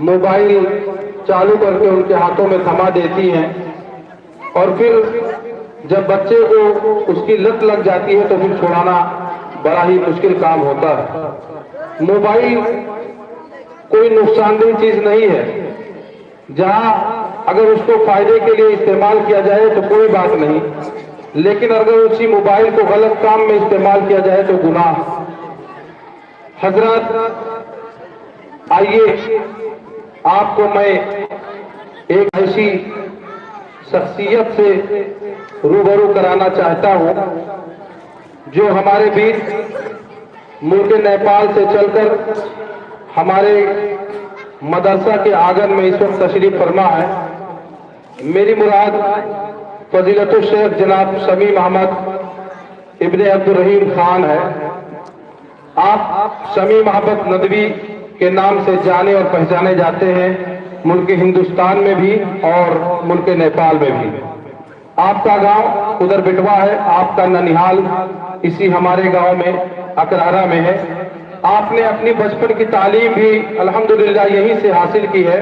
Mobile چالو کر کے ان کے ہاتھوں میں تھما دیتی ہیں، اور پھر جب بچے کو اس کی لت لگ جاتی ہے تو پھر چھڑانا بڑا ہی مشکل کام ہوتا ہے۔ موبائل کوئی نقصان دہ چیز نہیں ہے، جہاں اگر اس کو فائدے کے لیے استعمال کیا جائے تو کوئی بات نہیں، لیکن اگر اسی موبائل کو غلط کام میں استعمال کیا جائے تو گناہ۔ حضرات، آئیے آپ کو میں ایک ایسی شخصیت سے روبرو کرانا چاہتا ہوں جو ہمارے بیچ ملک نیپال سے چل کر ہمارے مدرسہ کے آنگن میں اس وقت تشریف فرما ہے۔ میری مراد فضیلت الشیخ جناب شمیم احمد ابن عبدالرحیم خان ہے۔ آپ شمیم احمد ندوی کے نام سے جانے اور پہچانے جاتے ہیں، ملک ہندوستان میں بھی اور ملک نیپال میں بھی۔ آپ کا گاؤں ادھر بٹوا ہے، آپ کا ننیحال اسی ہمارے گاؤں میں اکرارا میں ہے۔ آپ نے اپنی بچپن کی تعلیم بھی الحمدللہ یہیں سے حاصل کی ہے۔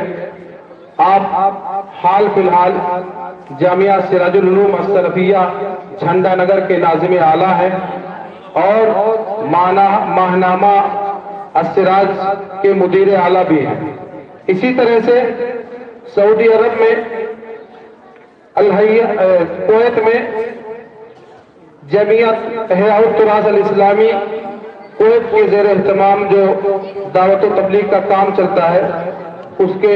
آپ حال فی الحال جامعہ سراج العلوم السلفیہ جھنڈا نگر کے ناظم اعلیٰ ہیں اور ماہنامہ السراج کے مدیر اعلیٰ بھی ہیں۔ اسی طرح سے سعودی عرب میں کویت میں جمعیت احیاء التراث الاسلامی کویت کے زیر اہتمام جو دعوت و تبلیغ کا کام چلتا ہے اس کے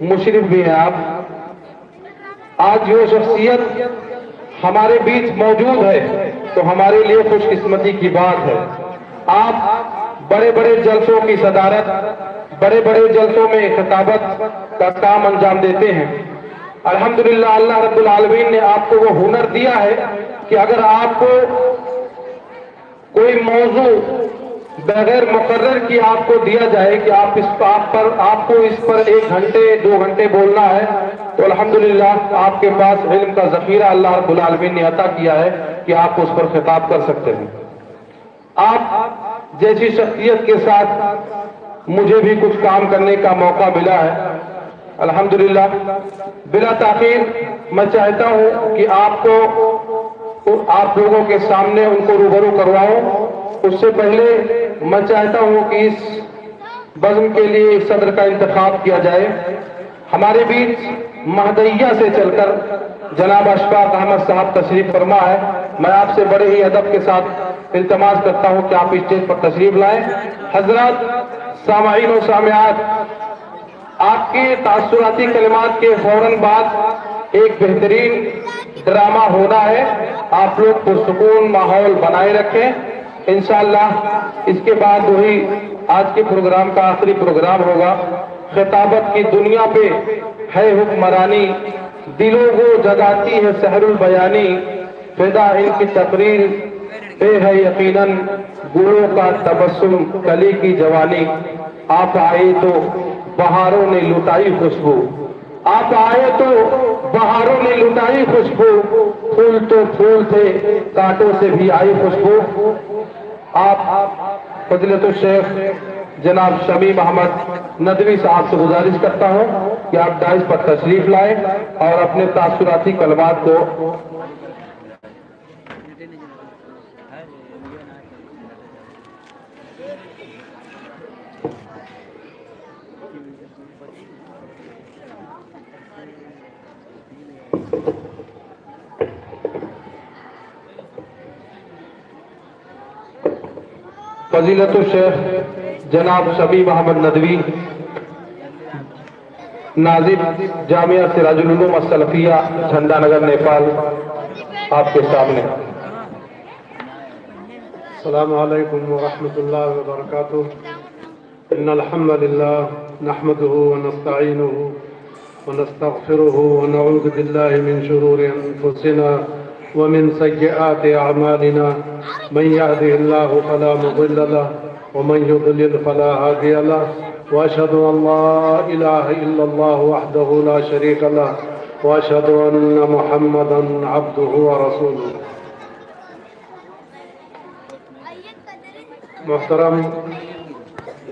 مشرف بھی ہیں آپ۔ آج وہ شخصیت ہمارے بیچ موجود ہے تو ہمارے لیے خوش قسمتی کی بات ہے۔ آپ بڑے بڑے جلسوں کی صدارت، بڑے بڑے جلسوں میں خطابت کا کام انجام دیتے ہیں۔ الحمدللہ اللہ رب العالمین نے آپ کو وہ ہنر دیا ہے کہ اگر آپ کو کوئی موضوع بغیر مقرر کی آپ کو دیا جائے کہ آپ کو اس پر 1 گھنٹے 2 گھنٹے بولنا ہے تو الحمدللہ آپ کے پاس علم کا ذخیرہ اللہ رب العالمین نے عطا کیا ہے کہ آپ اس پر خطاب کر سکتے ہیں۔ آپ جیسی شخصیت کے ساتھ مجھے بھی کچھ کام کرنے کا موقع ملا ہے الحمدللہ۔ بلا تاخیر میں چاہتا ہوں کہ آپ لوگوں کے سامنے ان کو روبرو کرواؤں۔ اس سے پہلے میں چاہتا ہوں کہ اس بزم کے لیے ایک صدر کا انتخاب کیا جائے۔ ہمارے بیچ مہدیہ سے چل کر جناب اشفاق احمد صاحب تشریف فرما ہے۔ میں آپ سے بڑے ہی ادب کے ساتھ التماس کرتا ہوں کہ آپ اسٹیج پر تشریف لائیں۔ حضرات، سامعین و سامعات، آپ کے تاثراتی کلمات کے فوراً بعد ایک بہترین ڈرامہ ہونا ہے۔ آپ لوگ پرسکون ماحول بنائے رکھیں۔ انشاءاللہ اس کے بعد وہی آج کے پروگرام کا آخری پروگرام ہوگا۔ خطابت کی دنیا پہ ہے حکمرانی، دلوں کو جگاتی ہے سحر البیانی، فدا ان کی تقریر پہ ہے یقیناً گلوں کا تبسم کلی کی جوانی۔ آپ آئے تو بہاروں نے لٹائی خوشبو، آپ آئے تو بہاروں نے لٹائی خوشبو، پھول تو پھول تھے کانٹوں سے بھی آئی خوشبو۔ آپ فضیلت الشیخ جناب شمیم احمد ندوی صاحب سے گزارش کرتا ہوں کہ آپ ڈائز پر تشریف لائیں اور اپنے تاثراتی کلمات کو فضیلت الشیخ جناب شمیم احمد ندوی ناظم جامعہ سراج العلوم السلفیہ جھنڈا نگر نیپال آپ کے سامنے۔ السلام علیکم ورحمۃ اللہ وبرکاتہ۔ ان الحمد للہ نحمده ونستعینه ونستغفره ونعوذ باللہ من شرور انفسنا ومن سیئات اعمالنا، من يهده الله فلا مضل له ومن يضلل فلا هادي له، واشهد ان لا اله الا الله وحده لا شريك له، واشهد ان محمدا عبده ورسوله۔ محترم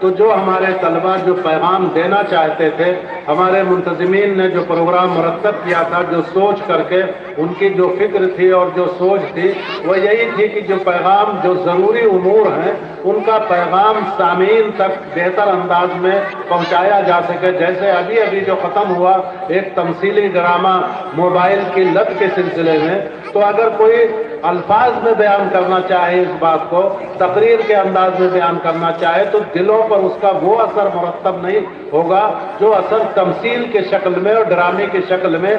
تو جو ہمارے طلبہ جو پیغام دینا چاہتے تھے، ہمارے منتظمین نے جو پروگرام مرتب کیا تھا، جو سوچ کر کے ان کی جو فکر تھی اور جو سوچ تھی وہ یہی تھی کہ جو پیغام جو ضروری امور ہیں ان کا پیغام سامعین تک بہتر انداز میں پہنچایا جا سکے۔ جیسے ابھی ابھی جو ختم ہوا ایک تمثیلی ڈرامہ موبائل کی لت کے سلسلے میں، تو اگر کوئی الفاظ میں بیان کرنا چاہے اس بات کو، تقریر کے انداز میں بیان کرنا چاہے، تو دلوں پر اس کا وہ اثر مرتب نہیں ہوگا جو اثر تمثیل کے شکل میں اور ڈرامے کی شکل میں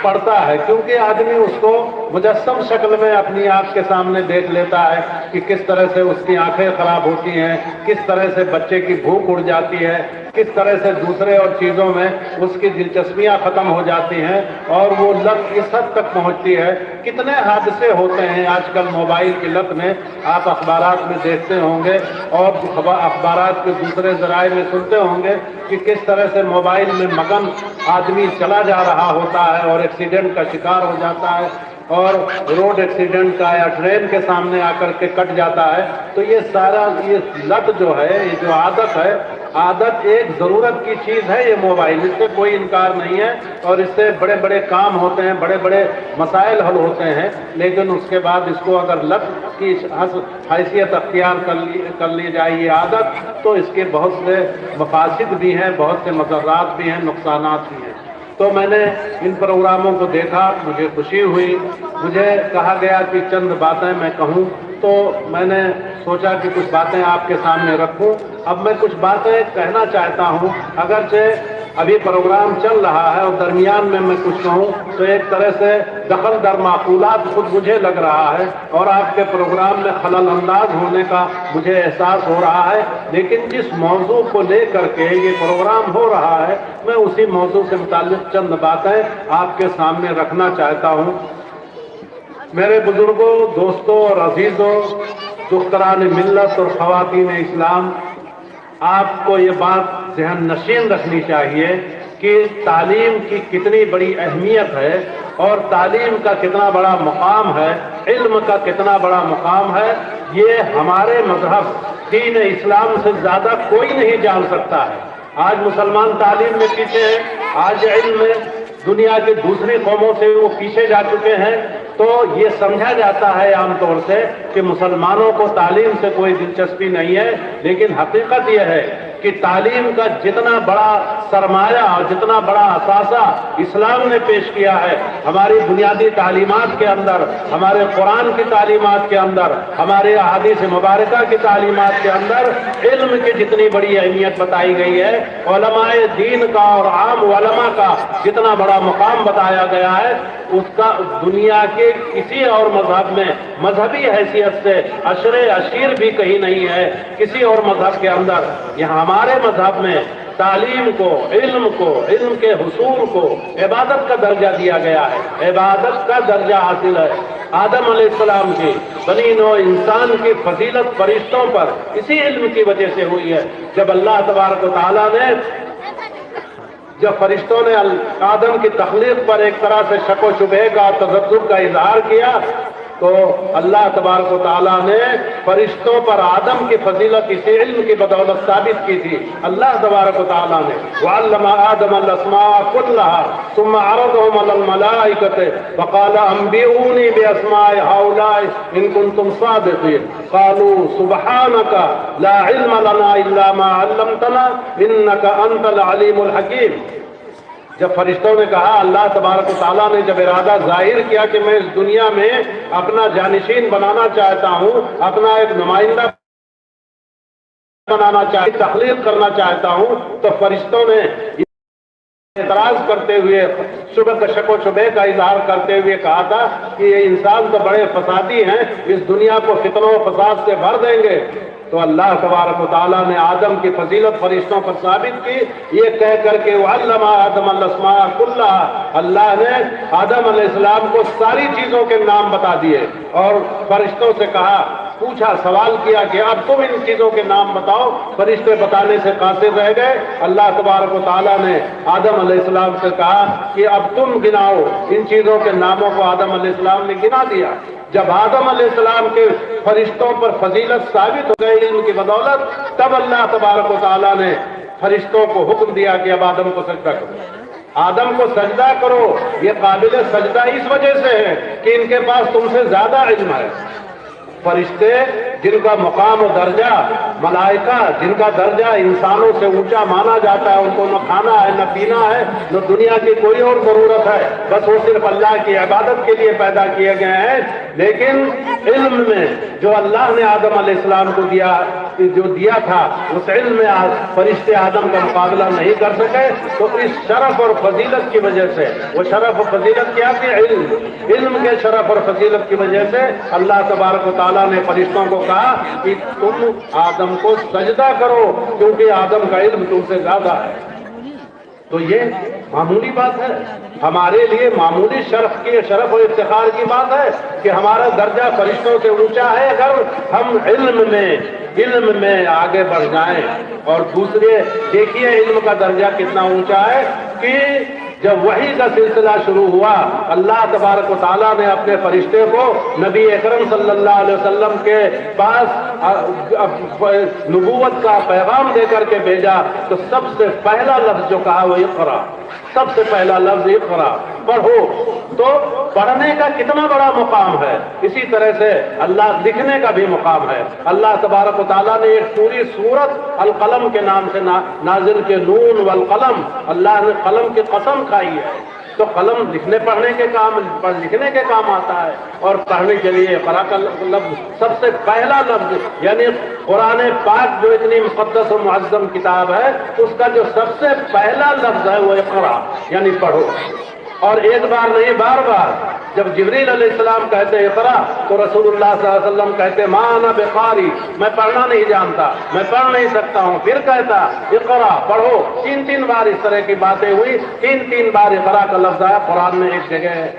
پڑتا ہے، کیونکہ آدمی اس کو مجسم شکل میں اپنی آنکھ کے سامنے دیکھ لیتا ہے کہ کس طرح سے اس کی آنکھیں خراب ہوتی ہیں، کس طرح سے بچے کی بھوک اڑ جاتی ہے، کس طرح سے دوسرے اور چیزوں میں اس کی دلچسپیاں ختم ہو جاتی ہیں اور وہ لت اس حد تک پہنچتی ہے۔ کتنے حادثے ہوتے ہیں آج کل موبائل کی لت میں، آپ اخبارات میں دیکھتے ہوں گے اور اخبارات کے دوسرے ذرائع میں سنتے ہوں گے کہ کس طرح سے موبائل میں مگن آدمی چلا جا رہا ہوتا ہے اور ایکسیڈنٹ کا شکار ہو جاتا ہے اور روڈ ایکسیڈنٹ کا یا ٹرین کے سامنے آ کر کے کٹ جاتا ہے۔ تو یہ سارا یہ لت جو ہے، یہ جو عادت ہے، عادت ایک ضرورت کی چیز ہے یہ موبائل، اس سے کوئی انکار نہیں ہے اور اس سے بڑے بڑے کام ہوتے ہیں، بڑے بڑے مسائل حل ہوتے ہیں، لیکن اس کے بعد اس کو اگر لت کی حیثیت اختیار کر لی جائے یہ عادت، تو اس کے بہت سے مفاسد بھی ہیں، بہت سے مضرات بھی ہیں، نقصانات بھی ہیں۔ تو میں نے ان پروگراموں کو دیکھا، مجھے خوشی ہوئی، مجھے کہا گیا کہ چند باتیں میں کہوں، تو میں نے سوچا کہ کچھ باتیں آپ کے سامنے رکھوں۔ اب میں کچھ باتیں کہنا چاہتا ہوں، اگرچہ ابھی پروگرام چل رہا ہے اور درمیان میں کچھ کہوں تو ایک طرح سے دخل در معقولات خود مجھے لگ رہا ہے اور آپ کے پروگرام میں خلل انداز ہونے کا مجھے احساس ہو رہا ہے، لیکن جس موضوع کو لے کر کے یہ پروگرام ہو رہا ہے میں اسی موضوع سے متعلق چند باتیں آپ کے سامنے رکھنا چاہتا ہوں۔ میرے بزرگوں، دوستوں اور عزیزوں، دختران ملت اور خواتین اسلام، آپ کو یہ بات ذہن نشین رکھنی چاہیے کہ تعلیم کی کتنی بڑی اہمیت ہے اور تعلیم کا کتنا بڑا مقام ہے، علم کا کتنا بڑا مقام ہے، یہ ہمارے مذہب دین اسلام سے زیادہ کوئی نہیں جان سکتا ہے۔ آج مسلمان تعلیم میں پیچھے ہیں، آج علم میں دنیا کی دوسری قوموں سے وہ پیچھے جا چکے ہیں، تو یہ سمجھا جاتا ہے عام طور سے کہ مسلمانوں کو تعلیم سے کوئی دلچسپی نہیں ہے، لیکن حقیقت یہ ہے کہ تعلیم کا جتنا بڑا سرمایہ اور جتنا بڑا اثاثہ اسلام نے پیش کیا ہے ہماری بنیادی تعلیمات کے اندر، ہمارے قرآن کی تعلیمات کے اندر، ہمارے احادیث مبارکہ کی تعلیمات کے اندر علم کی جتنی بڑی اہمیت بتائی گئی ہے، علماء دین کا اور عام علماء کا جتنا بڑا مقام بتایا گیا ہے، اس کا دنیا کے کسی اور مذہب میں مذہبی حیثیت سے عشر عشیر بھی کہیں نہیں ہے کسی اور مذہب کے اندر۔ یہاں ہمارے مذہب میں تعلیم کو، علم کے حصول کو عبادت کا درجہ دیا گیا ہے، عبادت کا درجہ حاصل ہے۔ آدم علیہ السلام کی، بنی نوع انسان کی فضیلت فرشتوں پر اسی علم کی وجہ سے ہوئی ہے۔ جب اللہ تبارک و تعالیٰ نے جب فرشتوں نے آدم کی تخلیق پر ایک طرح سے شک و شبہ کا اور تذبذب کا اظہار کیا، تو اللہ تبارک و تعالیٰ نے فرشتوں پر آدم کی فضیلت اسی علم کی بدولت ثابت کی تھی۔ اللہ تبارک و تعالیٰ نے وَعَلَّمَ آدَمَ الْأَسْمَاءَ كُلَّهَا ثُمَّ عَرَضَهُمْ عَلَى الْمَلَائِكَةِ فَقَالَ أَنبِئُونِي بِأَسْمَاءِ هَؤُلَاءِ إِن كُنتُمْ صَادِقِينَ قَالُوا سُبْحَانَكَ لَا عِلْمَ لَنَا إِلَّا مَا عَلَّمْتَنَا إِنَّكَ أَنْتَ الْعَلِيمُ الْحَكِيمُ۔ جب فرشتوں نے کہا، اللہ تبارک و تعالیٰ نے جب ارادہ ظاہر کیا کہ میں اس دنیا میں اپنا جانشین بنانا چاہتا ہوں، اپنا ایک نمائندہ بنانا چاہتا ہوں، تخلیق کرنا چاہتا ہوں، تو فرشتوں نے اعتراض کرتے ہوئے، شک و شبہ کا اظہار کرتے ہوئے کہا تھا کہ یہ انسان تو بڑے فسادی ہیں، اس دنیا کو فتنوں و فساد سے بھر دیں گے۔ تو اللہ تبارک و تعالیٰ نے آدم کی فضیلت فرشتوں پر ثابت کی، یہ کہہ کر کے وَعَلَّمَ آدَمَ الْأَسْمَاءَ كُلَّهَا، اللہ نے آدم علیہ السلام کو ساری چیزوں کے نام بتا دیے اور فرشتوں سے کہا، پوچھا، سوال کیا کہ اب تم ان چیزوں کے نام بتاؤ۔ فرشتے بتانے سے قاصر رہ گئے۔ اللہ تبارک و تعالیٰ نے آدم علیہ السلام سے کہا کہ اب تم گناؤ۔ ان چیزوں کے ناموں کو آدم علیہ السلام نے گنا دیا۔ جب آدم علیہ السلام کے فرشتوں پر فضیلت ثابت ہو گئی علم کی بدولت، تب اللہ تبارک و تعالیٰ نے فرشتوں کو حکم دیا کہ اب آدم کو سجدہ کرو، آدم کو سجدہ کرو۔ یہ قابل سجدہ اس وجہ سے ہے کہ ان کے پاس تم سے زیادہ علم ہے۔ فرشتے جن کا مقام و درجہ، ملائکہ جن کا درجہ انسانوں سے اونچا مانا جاتا ہے، ان کو نہ کھانا ہے نہ پینا ہے نہ دنیا کی کوئی اور ضرورت ہے، بس وہ صرف اللہ کی عبادت کے لیے پیدا کیے گئے ہیں۔ لیکن علم میں جو اللہ نے آدم علیہ السلام کو جو دیا تھا، اس علم میں فرشتے آدم کا مقابلہ نہیں کر سکے، تو اس شرف اور فضیلت کی وجہ سے، وہ شرف اور فضیلت کیا کہ علم کے شرف اور فضیلت کی وجہ سے اللہ تبارک و تعالیٰ نے فرشتوں کو کہا کہ تم آدم کو سجدہ کرو کیونکہ آدم کا علم تم سے زیادہ ہے۔ تو یہ معمولی بات ہے، ہمارے لیے معمولی شرف و افتخار کی بات ہے کہ ہمارا درجہ فرشتوں سے اونچا ہے اگر ہم علم میں آگے بڑھ جائیں۔ اور دوسرے دیکھیے علم کا درجہ کتنا اونچا ہے کہ جب وحی کا سلسلہ شروع ہوا، اللہ تبارک و تعالیٰ نے اپنے فرشتے کو نبی اکرم صلی اللہ علیہ وسلم کے پاس نبوت کا پیغام دے کر کے بھیجا، تو سب سے پہلا لفظ جو کہا وہ اقرا، سب سے پہلا لفظ اقرا، پڑھو۔ تو پڑھنے کا کتنا بڑا مقام ہے، اسی طرح سے اللہ لکھنے کا بھی مقام ہے۔ اللہ تبارک و تعالیٰ نے ایک پوری سورت القلم کے نام سے نازل کے، نون والقلم، اللہ نے قلم کی قسم کھائی ہے۔ تو قلم لکھنے کے کام آتا ہے، اور پڑھنے کے لیے اقرا کا لفظ سب سے پہلا لفظ، یعنی قرآن پاک جو اتنی مقدس و معظم کتاب ہے، اس کا جو سب سے پہلا لفظ ہے وہ اقرا، یعنی پڑھو۔ اور ایک بار نہیں، بار بار جب جبریل علیہ السلام کہتے اقرا تو رسول اللہ صلی اللہ علیہ وسلم کہتے ما انا بقاری، میں پڑھنا نہیں جانتا، میں پڑھ نہیں سکتا ہوں۔ پھر کہتا اقرا، پڑھو۔ تین بار اس طرح کی باتیں ہوئی، تین بار اقرا کا لفظ آیا قرآن میں ایک جگہ ہے۔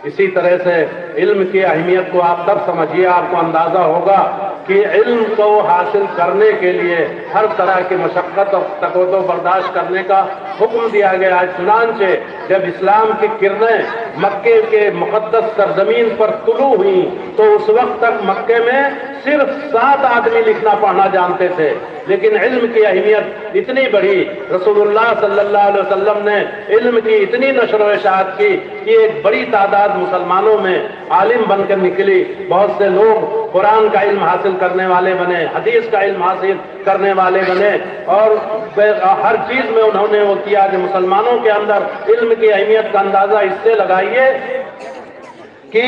اسی طرح سے علم کی اہمیت کو آپ تب سمجھیے، آپ کو اندازہ ہوگا کہ علم کو حاصل کرنے کے لیے ہر طرح کی مشقت اور تکلیف برداشت کرنے کا حکم دیا گیا ہے۔ چنانچہ جب اسلام کی کرنیں مکے کے مقدس سرزمین پر طلوع ہوئیں تو اس وقت تک مکے میں صرف 7 آدمی لکھنا پڑھنا جانتے تھے، لیکن علم کی اہمیت اتنی بڑھی، رسول اللہ صلی اللہ علیہ وسلم نے علم کی اتنی نشر و اشاعت کی کہ ایک بڑی تعداد مسلمانوں میں عالم بن کر نکلی۔ بہت سے لوگ قرآن کا علم حاصل کرنے والے بنے، حدیث کا علم حاصل کرنے والے بنے، اور ہر چیز میں انہوں نے وہ کیا کہ مسلمانوں کے اندر علم کی اہمیت کا اندازہ اس سے لگائیے کہ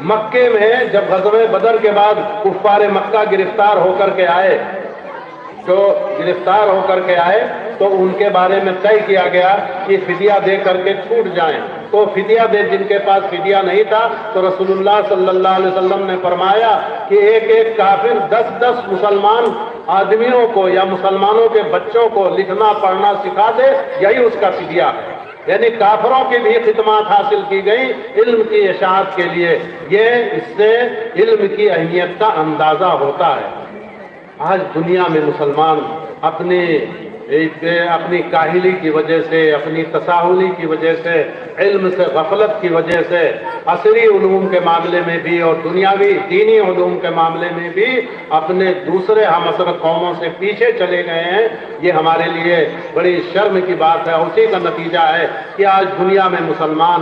مکے میں جب غزوہ بدر کے بعد کفار مکہ گرفتار ہو کر کے آئے تو ان کے بارے میں طے کیا گیا کہ فدیہ دے کر کے چھوٹ جائیں۔ تو فدیہ دے، جن کے پاس فدیہ نہیں تھا تو رسول اللہ صلی اللہ علیہ وسلم نے فرمایا کہ ایک کافر 10 مسلمان آدمیوں کو یا مسلمانوں کے بچوں کو لکھنا پڑھنا سکھا دے، یہی اس کا فدیہ ہے۔ یعنی کافروں کی بھی خدمات حاصل کی گئی علم کی اشاعت کے لیے۔ یہ اس سے علم کی اہمیت کا اندازہ ہوتا ہے۔ آج دنیا میں مسلمان اپنی کاہلی کی وجہ سے، اپنی تساہلی کی وجہ سے، علم سے غفلت کی وجہ سے عصری علوم کے معاملے میں بھی اور دنیاوی دینی علوم کے معاملے میں بھی اپنے دوسرے ہم عصر قوموں سے پیچھے چلے گئے ہیں۔ یہ ہمارے لیے بڑی شرم کی بات ہے۔ اسی کا نتیجہ ہے کہ آج دنیا میں مسلمان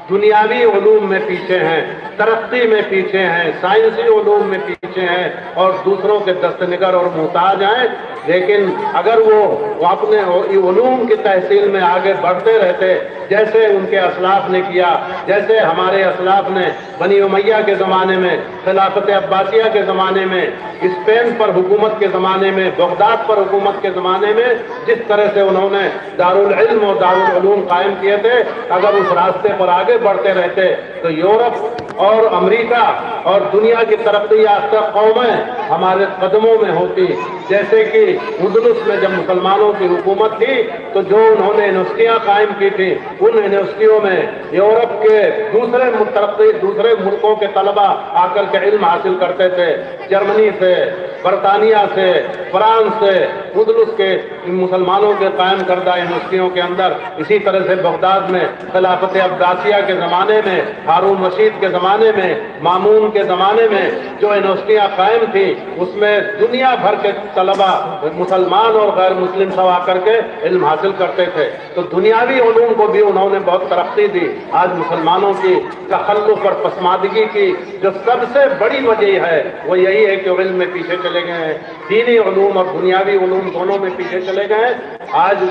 دنیاوی علوم میں پیچھے ہیں، ترقی میں پیچھے ہیں، سائنسی علوم میں پیچھے ہیں اور دوسروں کے دست نگر اور محتاج ہیں۔ لیکن اگر وہ اپنے علوم کی تحصیل میں آگے بڑھتے رہتے جیسے ان کے اسلاف نے کیا، جیسے ہمارے اسلاف نے بنی امیہ کے زمانے میں، خلافت عباسیہ کے زمانے میں، اسپین پر حکومت کے زمانے میں، بغداد پر حکومت کے زمانے میں جس طرح سے انہوں نے دارالعلم اور دارالعلوم قائم کیے تھے، اگر اس راستے پر آگے بڑھتے رہتے تو یورپ اور امریکہ اور دنیا کی ترقی یافتہ قومیں ہمارے قدموں میں ہوتی۔ جیسے کہ اندلس میں جب مسلمانوں کی حکومت تھی تو جو انہوں نے یونیورسٹیاں قائم کی تھی، ان یونیورسٹیوں میں یورپ کے دوسرے ملکوں ملکوں کے طلبہ آ کر کے علم حاصل کرتے تھے، جرمنی سے، برطانیہ سے، فرانس سے، اندلس کے مسلمانوں کے قائم کردہ یونیورسٹیوں کے اندر، اسی طرح سے بغداد میں خلافت عباسیہ کے زمانے میں، ہارون رشید کے زمانے میں، مامون کے زمانے میں جو یونیورسٹیاں قائم تھیں اس میں دنیا بھر کے طلبہ مسلمان اور غیر مسلم سب آ کر کے علم حاصل کرتے تھے۔ تو دنیاوی علوم کو بھی انہوں نے بہت ترقی دی۔ آج مسلمانوں کی تخلف اور پسماندگی کی جو سب سے بڑی وجہ ہے وہ یہی ہے کہ علم میں پیچھے چلے گئے ہیں، دینی علوم اور دنیاوی علوم دونوں میں پیچھے چلے گئے ہیں۔ آج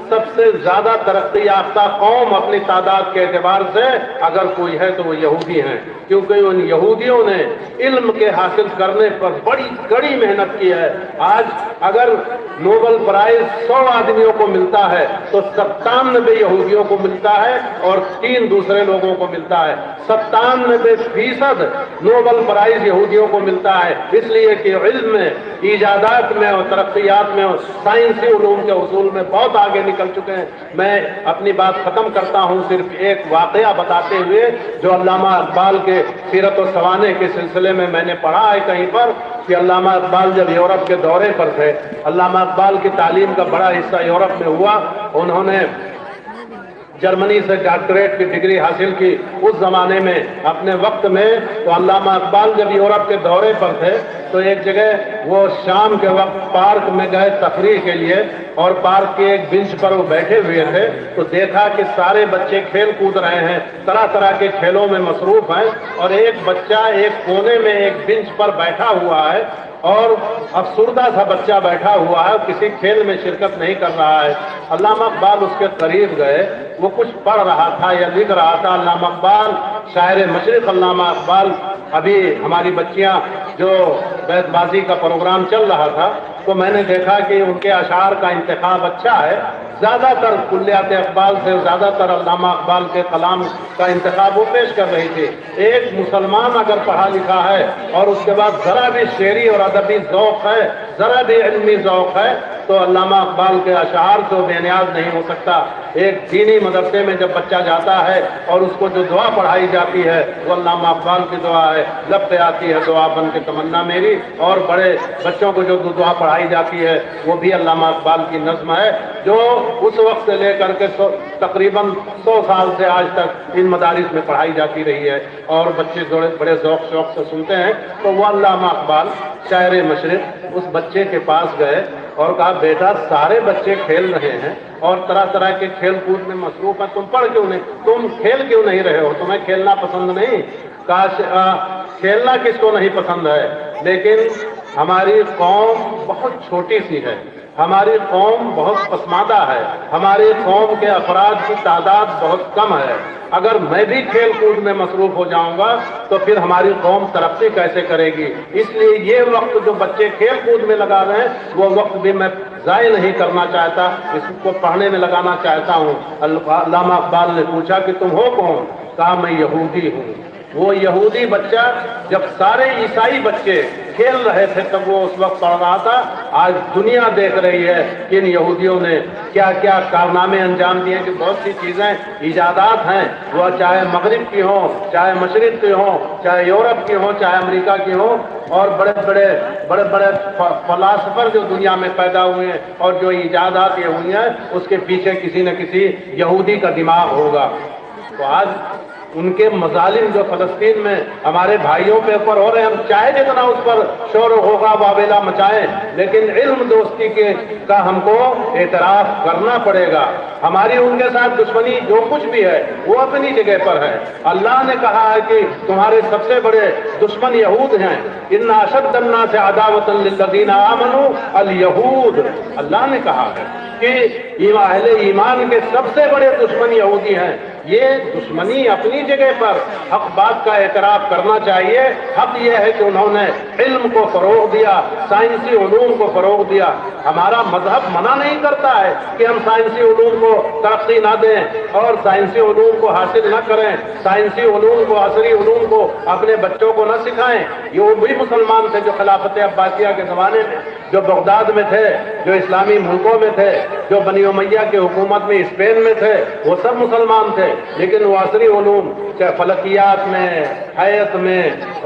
سب سے زیادہ ترقی یافتہ قوم اپنی تعداد کے اعتبار سے اگر کوئی ہے تو وہ یہودی ہیں، کیونکہ ان یہودیوں نے علم کے حاصل کرنے پر بڑی کڑی محنت کی ہے۔ آج اگر نوبل پرائز 100 آدمیوں کو ملتا ہے تو 97 یہودیوں کو ملتا ہے اور 3 دوسرے لوگوں کو ملتا ہے۔ 97% نوبل پرائز یہودیوں کو ملتا ہے، اس لیے کہ علم میں، ایجادات میں اور ترقیات میں اور سائنسی علوم کے اصول میں بہت آگے نکل چکے ہیں۔ میں اپنی بات ختم کرتا ہوں صرف ایک واقعہ بتاتے ہوئے جو علامہ اقبال کے سیرت و سوانح کے سلسلے میں نے پڑھا ہے کہیں پر کہ علامہ اقبال جب یورپ کے دورے پر تھے، علامہ اقبال کی تعلیم کا بڑا حصہ یورپ میں ہوا۔ انہوں نے جرمنی سے ڈاکٹریٹ کی ڈگری حاصل کی۔ اس زمانے میں اپنے وقت میں تو علامہ اقبال جب یورپ کے دورے پر تھے تو ایک جگہ وہ شام کے وقت پارک میں گئے تفریح کے لیے، اور پارک کے ایک بنچ پر وہ بیٹھے ہوئے تھے تو دیکھا کہ سارے بچے کھیل کود رہے ہیں، طرح طرح کے کھیلوں میں مصروف ہیں، اور ایک بچہ ایک کونے میں ایک بنچ پر بیٹھا ہوا ہے اور افسردہ سا بچہ بیٹھا ہوا ہے، کسی کھیل میں شرکت نہیں کر رہا ہے۔ علامہ اقبال اس کے قریب گئے، وہ کچھ پڑھ رہا تھا یا لکھ رہا تھا۔ علامہ اقبال شاعر مشرق علامہ اقبال، ابھی ہماری بچیاں جو بیت بازی کا پروگرام چل رہا تھا تو میں نے دیکھا کہ ان کے اشعار کا انتخاب اچھا ہے، زیادہ تر کلیات اقبال سے زیادہ تر علامہ اقبال کے کلام کا انتخاب وہ پیش کر رہی تھی۔ ایک مسلمان اگر پڑھا لکھا ہے اور اس کے بعد ذرا بھی شعری اور ادبی ذوق ہے، ذرا بھی علمی ذوق ہے، تو علامہ اقبال کے اشعار سے بے نیاز نہیں ہو سکتا۔ ایک دینی مدرسے میں جب بچہ جاتا ہے اور اس کو جو دعا پڑھائی جاتی ہے وہ علامہ اقبال کی دعا ہے، لب پہ آتی ہے دعا بن کے تمنا میری، اور بڑے بچوں کو جو دعا پڑھائی جاتی ہے وہ بھی علامہ اقبال کی نظم ہے، جو اس وقت سے لے کر کے تقریباً 100 سال سے آج تک ان مدارس میں پڑھائی جاتی رہی ہے، اور بچے بڑے ذوق شوق سے سنتے ہیں۔ تو وہ علامہ اقبال شاعر مشرق اس بچے کے پاس گئے اور کہا بیٹا سارے بچے کھیل رہے ہیں اور طرح طرح کے کھیل کود میں مصروف ہیں، تم پڑھ کیوں نہیں، تم کھیل کیوں نہیں رہے ہو، تمہیں کھیلنا پسند نہیں؟ کاش کھیلنا کس کو نہیں پسند ہے، لیکن ہماری قوم بہت چھوٹی سی ہے، ہماری قوم بہت پسماندہ ہے، ہماری قوم کے افراد کی تعداد بہت کم ہے۔ اگر میں بھی کھیل کود میں مصروف ہو جاؤں گا تو پھر ہماری قوم ترقی کیسے کرے گی؟ اس لیے یہ وقت جو بچے کھیل کود میں لگا رہے ہیں وہ وقت بھی میں ضائع نہیں کرنا چاہتا، اس کو پڑھنے میں لگانا چاہتا ہوں۔ علامہ اقبال نے پوچھا کہ تم ہو کون؟ کہا میں یہودی ہوں۔ وہ یہودی بچہ جب سارے عیسائی بچے کھیل رہے تھے تب وہ اس وقت پڑھ رہا تھا۔ آج دنیا دیکھ رہی ہے کہ ان یہودیوں نے کیا کیا کارنامے انجام دیے، کہ بہت سی چیزیں ایجادات ہیں، وہ چاہے مغرب کی ہوں، چاہے مشرق کی ہوں، چاہے یورپ کی ہوں، چاہے امریکہ کی ہوں، اور بڑے بڑے فلاسفر جو دنیا میں پیدا ہوئے ہیں اور جو ایجادات یہ ہوئی ہیں اس کے پیچھے کسی نہ کسی یہودی کا دماغ ہوگا۔ تو آج ان کے مظالم جو فلسطین میں ہمارے بھائیوں کے اوپر ہو رہے ہیں، ہم چاہے جتنا اس پر شور ہوگا واویلا مچائیں، لیکن علم دوستی کا ہم کو اعتراف کرنا پڑے گا۔ ہماری ان کے ساتھ دشمنی جو کچھ بھی ہے وہ اپنی جگہ پر ہے۔ اللہ نے کہا ہے کہ تمہارے سب سے بڑے دشمن یہود ہیں، ان اشد الناس عداوۃ للذین آمنوا الیہود۔ اللہ نے کہا ہے کہ اہل ایمان کے سب سے بڑے دشمن یہودی ہیں۔ یہ دشمنی اپنی جگہ پر، حق بات کا اعتراف کرنا چاہیے۔ حق یہ ہے کہ انہوں نے علم کو فروغ دیا، سائنسی علوم کو فروغ دیا۔ ہمارا مذہب منع نہیں کرتا ہے کہ ہم سائنسی علوم کو ترقی نہ دیں اور سائنسی علوم کو حاصل نہ کریں، سائنسی علوم کو، عصری علوم کو اپنے بچوں کو نہ سکھائیں۔ یہ وہ بھی مسلمان تھے جو خلافت عباسیہ کے زمانے میں جو بغداد میں تھے، جو اسلامی ملکوں میں تھے، جو بنی امیہ کی حکومت میں اسپین میں تھے، وہ سب مسلمان تھے، لیکن وہ عصری علوم چاہے فلکیات میں، حیات میں،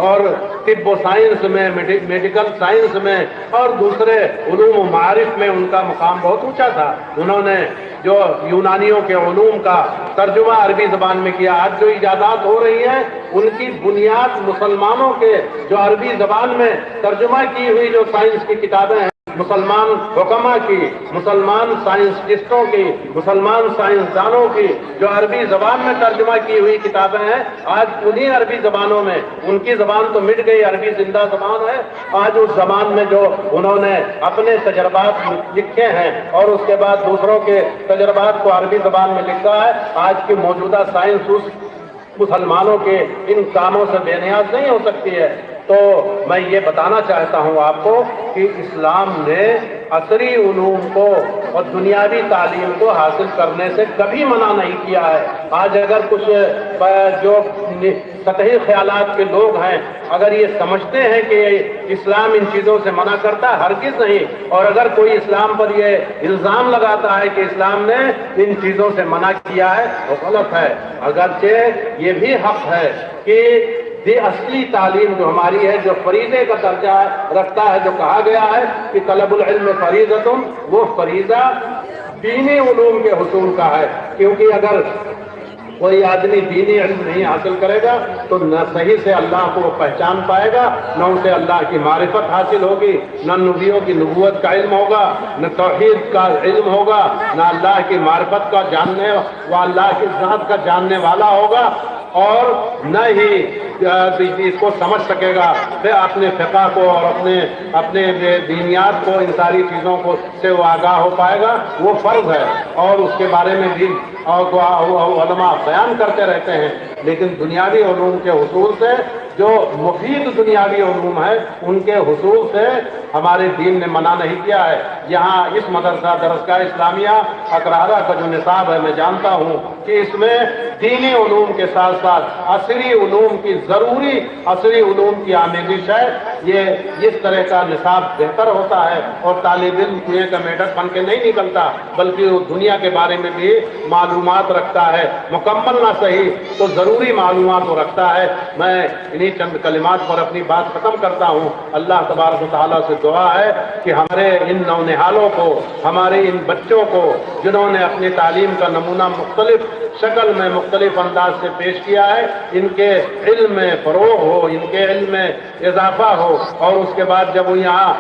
اور طب و سائنس میں، میڈیکل سائنس میں، اور دوسرے علوم و معارف میں ان کا مقام بہت اونچا تھا۔ انہوں نے جو یونانیوں کے علوم کا ترجمہ عربی زبان میں کیا، آج جو ایجادات ہو رہی ہیں ان کی بنیاد مسلمانوں کے جو عربی زبان میں ترجمہ کی ہوئی جو سائنس کی کتابیں ہیں، مسلمان حکماء کی، مسلمان سائنسٹسٹوں کی، مسلمان سائنسدانوں کی جو عربی زبان میں ترجمہ کی ہوئی کتابیں ہیں، آج انہی عربی زبانوں میں، ان کی زبان تو مٹ گئی، عربی زندہ زبان ہے، آج اس زبان میں جو انہوں نے اپنے تجربات لکھے ہیں اور اس کے بعد دوسروں کے تجربات کو عربی زبان میں لکھا ہے، آج کی موجودہ سائنس اس مسلمانوں کے ان کاموں سے بے نیاز نہیں ہو سکتی ہے۔ تو میں یہ بتانا چاہتا ہوں آپ کو کہ اسلام نے عصری علوم کو اور دنیاوی تعلیم کو حاصل کرنے سے کبھی منع نہیں کیا ہے۔ آج اگر کچھ جو سطحی خیالات کے لوگ ہیں، اگر یہ سمجھتے ہیں کہ اسلام ان چیزوں سے منع کرتا ہے، ہرگز نہیں، اور اگر کوئی اسلام پر یہ الزام لگاتا ہے کہ اسلام نے ان چیزوں سے منع کیا ہے، وہ غلط ہے۔ اگرچہ یہ بھی حق ہے کہ یہ اصلی تعلیم جو ہماری ہے، جو فریضے کا درجہ رکھتا ہے، جو کہا گیا ہے کہ طلب العلم فریضۃ، وہ فریضہ دینی علوم کے حصول کا ہے، کیونکہ اگر کوئی آدمی دینی علم نہیں حاصل کرے گا تو نہ صحیح سے اللہ کو پہچان پائے گا، نہ اسے اللہ کی معرفت حاصل ہوگی، نہ نبیوں کی نبوت کا علم ہوگا، نہ توحید کا علم ہوگا، نہ اللہ کی معرفت کا جاننے و اللہ کی ذات کا جاننے والا ہوگا، اور نہ ہی اس کو سمجھ سکے گا، پھر اپنے فقہ کو اور اپنے دینیات کو، ان ساری چیزوں کو سے وہ آگاہ ہو پائے گا۔ وہ فرض ہے اور اس کے بارے میں بھی علماء بیان کرتے رہتے ہیں، لیکن دنیاوی علوم کے حصول سے، جو مفید دنیاوی علوم ہے ان کے حصول سے ہمارے دین نے منع نہیں کیا ہے۔ یہاں اس مدرسہ درسگاہ اسلامیہ اقرارہ کا جو نصاب ہے، میں جانتا ہوں کہ اس میں دینی علوم کے ساتھ ساتھ عصری علوم کی ضروری عصری علوم کی آمیزش ہے۔ یہ اس طرح کا نصاب بہتر ہوتا ہے اور طالب علم کنویں کا میڈک بن کے نہیں نکلتا، بلکہ وہ دنیا کے بارے میں بھی معلومات رکھتا ہے، مکمل نہ صحیح تو ضروری معلومات وہ رکھتا ہے۔ میں انہی چند کلمات پر اپنی بات ختم کرتا ہوں۔ اللہ تبارک و تعالیٰ سے دعا ہے کہ ہمارے ان نونہالوں کو، ہمارے ان بچوں کو جنہوں نے اپنی تعلیم کا نمونہ مختلف شکل میں، مختلف انداز سے پیش کیا ہے، ان کے علم میں فروغ ہو، ان کے علم میں اضافہ ہو، اور اس کے بعد جب وہ یہاں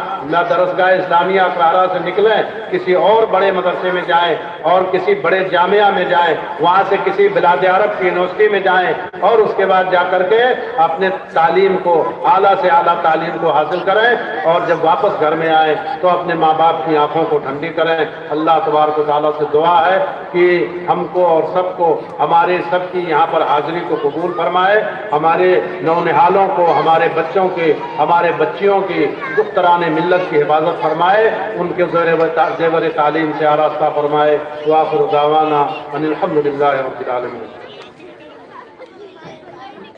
درسگاہ اسلامیہ اقرارہ سے نکلیں، کسی اور بڑے مدرسے میں جائیں اور کسی بڑے جامعہ میں جائیں، وہاں سے کسی بلاد عرب کی یونیورسٹی میں جائیں، اور اس کے بعد جا کر کے اپنے تعلیم کو، اعلیٰ سے اعلیٰ تعلیم کو حاصل کریں، اور جب واپس گھر میں آئیں تو اپنے ماں باپ کی آنکھوں کو ٹھنڈی کریں۔ اللہ تبارک و تعالیٰ سے دعا ہے کہ ہم کو اور سب کو، ہمارے سب کی یہاں پر حاضری کو قبول فرمائے، ہمارے نونہالوں کو، ہمارے بچوں کی، ہمارے بچیوں کی، دختران ملت کی حفاظت فرمائے، ان کے زیور تعلیم سے آراستہ فرمائے۔ وآخر دعوانا ان الحمد للہ رب العالمین۔